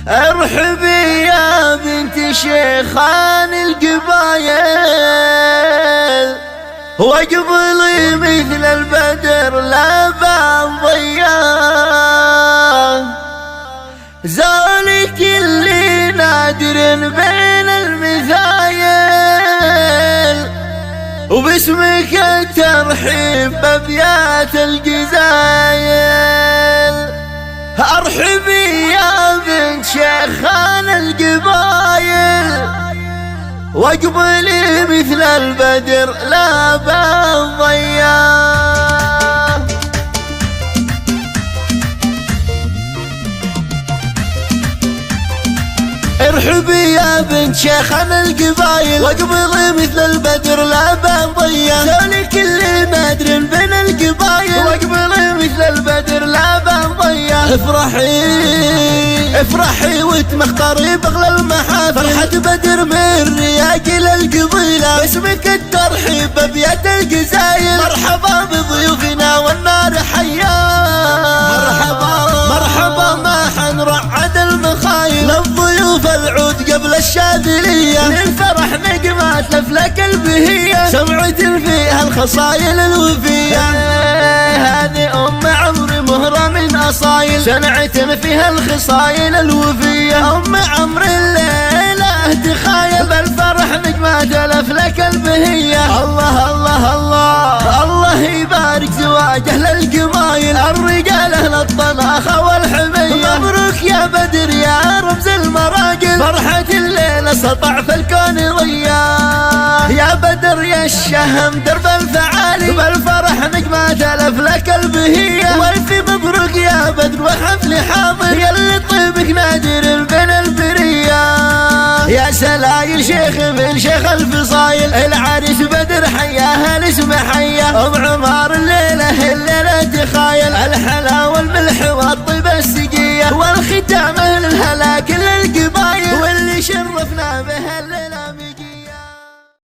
ارحبي يا بنت شيخان القبايل، واقبلي مثل البدر لا بان ضياه، ذلك اللي نادر بين المثايل، وباسمك الترحيب بابيات الجزايل. ارحبي يا بنت شيخان القبايل، واقبلي مثل البدر لا بان ضياه. ارحبي يا بنت شيخان القبايل، واقبلي مثل البدر لا بان ضياه، ذلك اللي مادر بين القبايل، واقبلي مثل البدر لا بان ضياه. افرحي وتمختاري بغلى المحافل، فرحة بدر من رياق للقبيلة، باسمك الترحيب بابيات الجزايل. مرحبا بضيوفنا والنار حياه، مرحبا ما حنرعد المخايل، للضيوف العود قبل الشاذلية، للفرح نقمات لفلك البهية، سمعة فيها الخصايل الوفية. هذه أم عمرو مهرة من أصايل، سنعة فيها الخصايل الوفية، أم عمرو الليلة تخايل، بالفرح نقمات لفلك البهية. الله الله الله الله يبارك زواجه للقمايل، الرجال أهل الطناخة والحمية، مبروك يا بدر يا رمز المراجل، فرحة الليلة سطع في الكون ضياه. يا بدر يا الشهم درب الفعالي، بالفرح نقمات لفلك البهية، والف مبروك يا بدر وحفل حاضر، يلي طيبك نادر بين البرية. يا سلايل شيخ من شيخ الفصايل، العريس بدر حياه الاسم حياه، ام عمار الليل